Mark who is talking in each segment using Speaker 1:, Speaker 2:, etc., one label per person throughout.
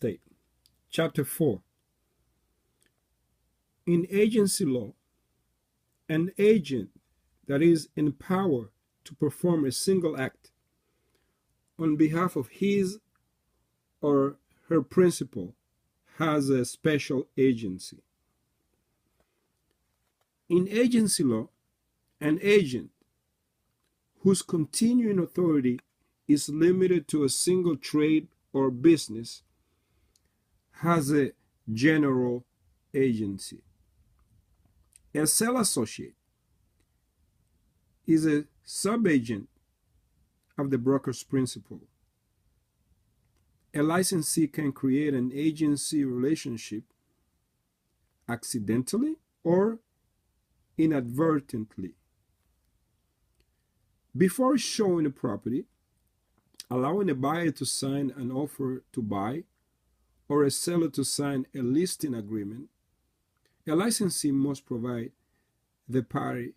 Speaker 1: estate. Chapter 4. In agency law, an agent that is in power to perform a single act on behalf of his or her principal has a special agency. In agency law, an agent whose continuing authority is limited to a single trade or business has a general agency. A sale associate is a subagent of the broker's principal. A licensee can create an agency relationship accidentally or inadvertently. Before showing a property, allowing a buyer to sign an offer to buy or a seller to sign a listing agreement, a licensee must provide the party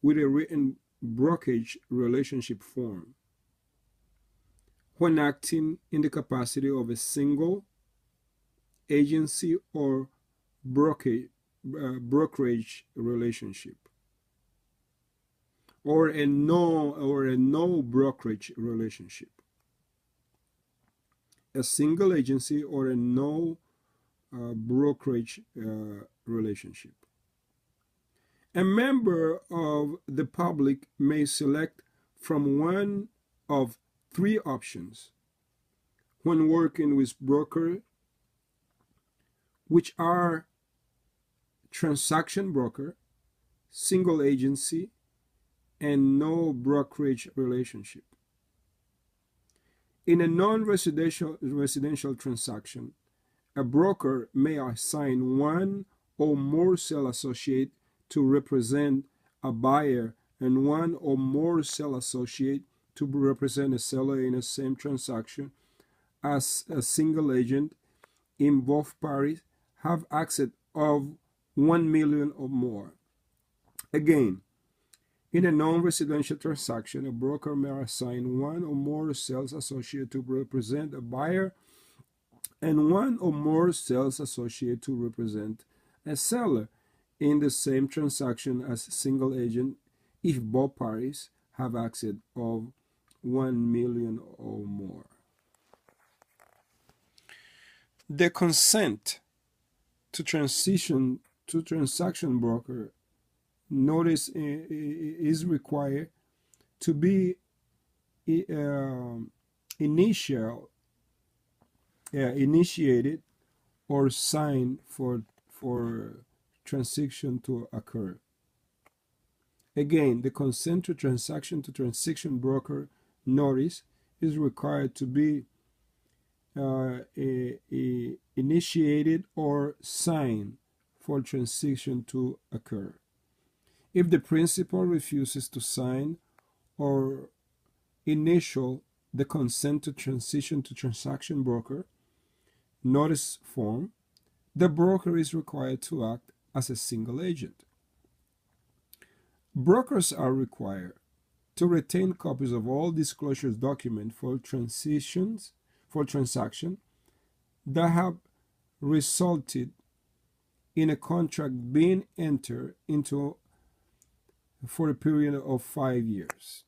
Speaker 1: with a written brokerage relationship form. When acting in the capacity of a single agency or brokerage relationship, or a no brokerage relationship, a single agency or a no brokerage relationship. A member of the public may select from one of three options when working with broker, which are transaction broker, single agency, and no brokerage relationship. In a non-residential transaction, a broker may assign one or more sale associate to represent a buyer and one or more sale associate to represent a seller in the same transaction as a single agent if both parties have access of 1 million or more. Again, in a non-residential transaction, a broker may assign one or more sales associate to represent a buyer and one or more sales associate to represent a seller in the same transaction as a single agent if both parties have access of 1 million or more. The consent to transaction broker notice is required to be initiated or signed for transaction to occur. Again, the consent to transaction broker notice is required to be initiated or signed for transaction to occur. If the principal refuses to sign or initial the consent to transaction broker notice form, the broker is required to act as a single agent. Brokers are required to retain copies of all disclosures documents for transactions that have resulted in a contract being entered into for a period of 5 years.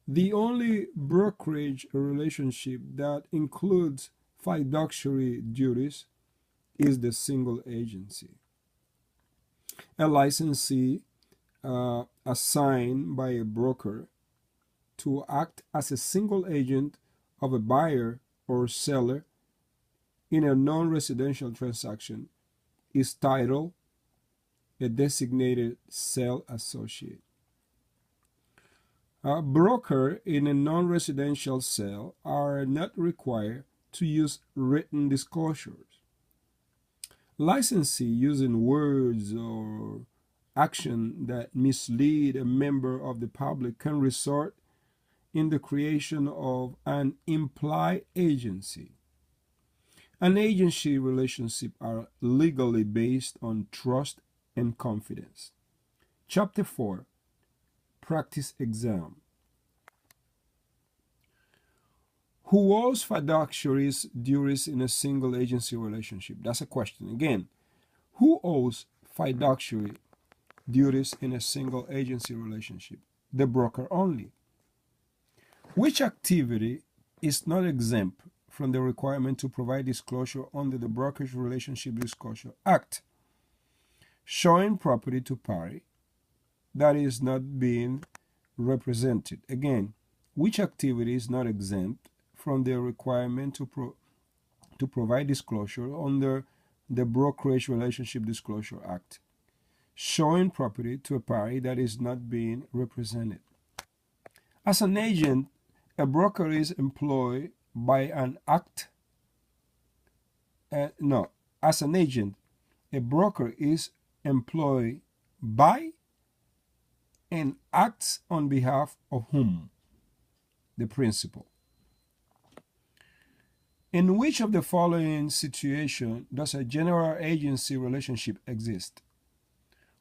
Speaker 1: The only brokerage relationship that includes fiduciary duties is the single agency. A licensee assigned by a broker to act as a single agent of a buyer or seller in a non-residential transaction is titled a designated sale associate. A broker in a non-residential sale are not required to use written disclosures. Licensee using words or action that mislead a member of the public can result in the creation of an implied agency. An agency relationship are legally based on trust and confidence. Chapter 4. Practice exam. Who owes fiduciaries duties in a single agency relationship? That's a question. Again, who owes fiduciary duties in a single agency relationship? The broker only. Which activity is not exempt from the requirement to provide disclosure under the Brokerage Relationship Disclosure Act? Showing property to party that is not being represented. Again, which activity is not exempt from the requirement to provide disclosure under the Brokerage Relationship Disclosure Act? Showing property to a party that is not being represented. As an agent, a broker is employed by an act. As an agent, a broker is employed by and acts on behalf of whom? The principal. In which of the following situations does a general agency relationship exist?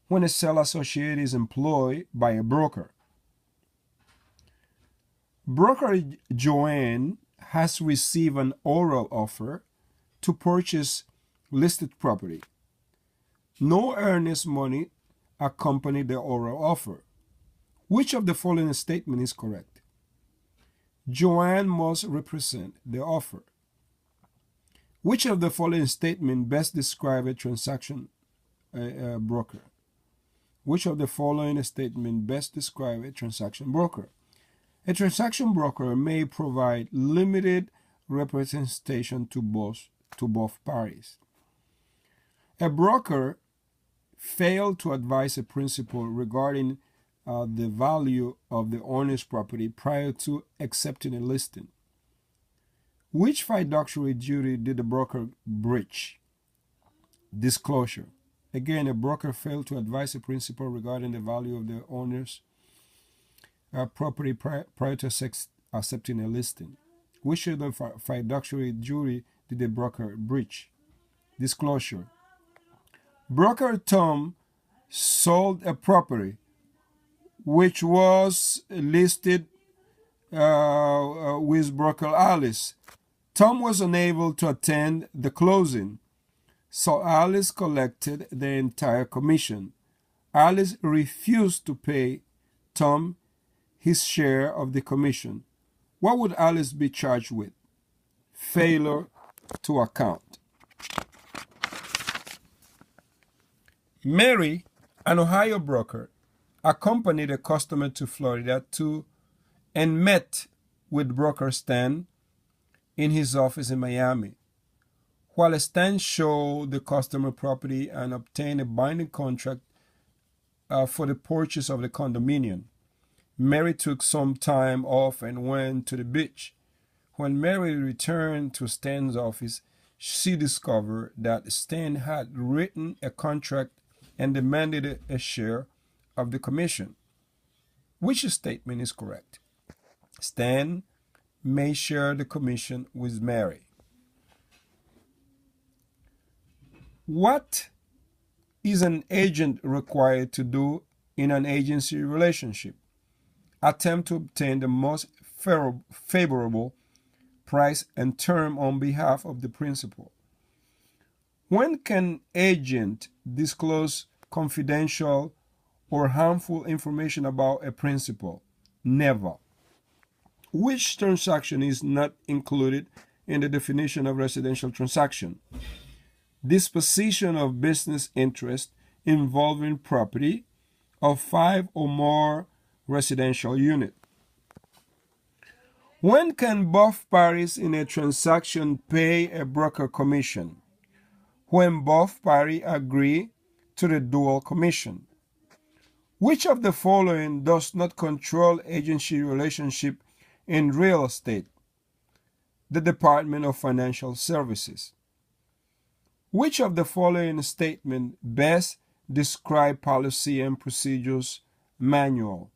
Speaker 1: When a seller associate is employed by a broker. Broker Joanne has received an oral offer to purchase listed property. No earnest money accompanied the oral offer. Which of the following statement is correct? Joanne must represent the offer. Which of the following statement best describe a transaction broker? Which of the following statement best describe a transaction broker? A transaction broker may provide limited representation to both parties. A broker failed to advise a principal regarding the value of the owner's property prior to accepting a listing. Which fiduciary duty did the broker breach? Disclosure. Again, a broker failed to advise a principal regarding the value of the owner's property prior to accepting a listing. Which of the fiduciary duty did the broker breach? Disclosure. Broker Tom sold a property which was listed with broker Alice. Tom was unable to attend the closing, so Alice collected the entire commission. Alice refused to pay Tom his share of the commission. What would Alice be charged with? Failure to account. Mary, an Ohio broker, accompanied a customer to Florida and met with broker Stan in his office in Miami. While Stan showed the customer property and obtained a binding contract for the purchase of the condominium, Mary took some time off and went to the beach. When Mary returned to Stan's office, she discovered that Stan had written a contract and demanded a share of the commission. Which statement is correct? Stan may share the commission with Mary. What is an agent required to do in an agency relationship? Attempt to obtain the most favorable price and term on behalf of the principal. When can agent disclose confidential or harmful information about a principal? Never. Which transaction is not included in the definition of residential transaction? Disposition of business interest involving property of 5 or more residential units. When can both parties in a transaction pay a broker commission? When both parties agree to the dual commission. Which of the following does not control agency relationship in real estate? The Department of Financial Services. Which of the following statements best describe policy and procedures manual?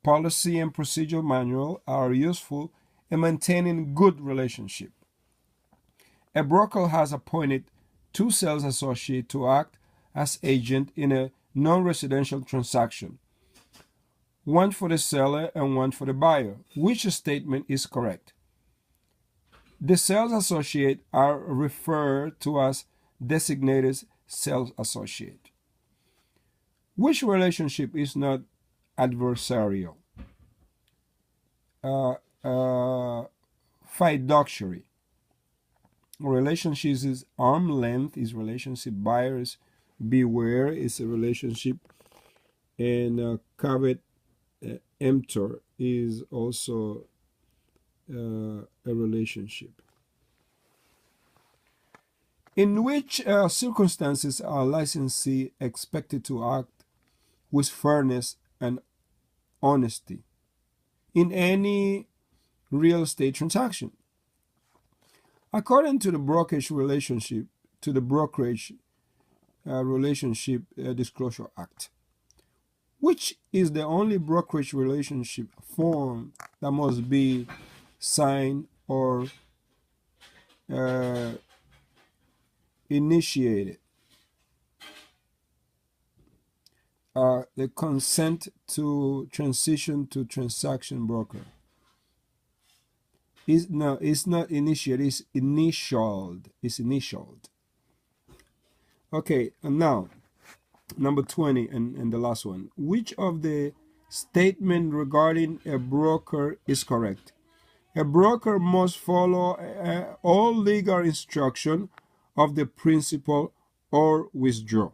Speaker 1: Policy and procedure manual are useful in maintaining good relationship. A broker has appointed 2 sales associates to act as agent in a non-residential transaction, one for the seller and one for the buyer. Which statement is correct? The sales associate are referred to as designated sales associate. Which relationship is not adversarial? Fiduciary. Relationships is arm length, is relationship. Buyers beware is a relationship. And covet emptor is also a relationship. In which circumstances are licensee expected to act with fairness and honesty? In any real estate transaction. According to the brokerage relationship, Disclosure Act, which is the only brokerage relationship form that must be signed or initiated. The consent to transition to transaction broker. It's not initiated, it's initialed. It's initialed. Okay, and now, number 20 and the last one. Which of the statement regarding a broker is correct? A broker must follow all legal instruction of the principal or withdraw.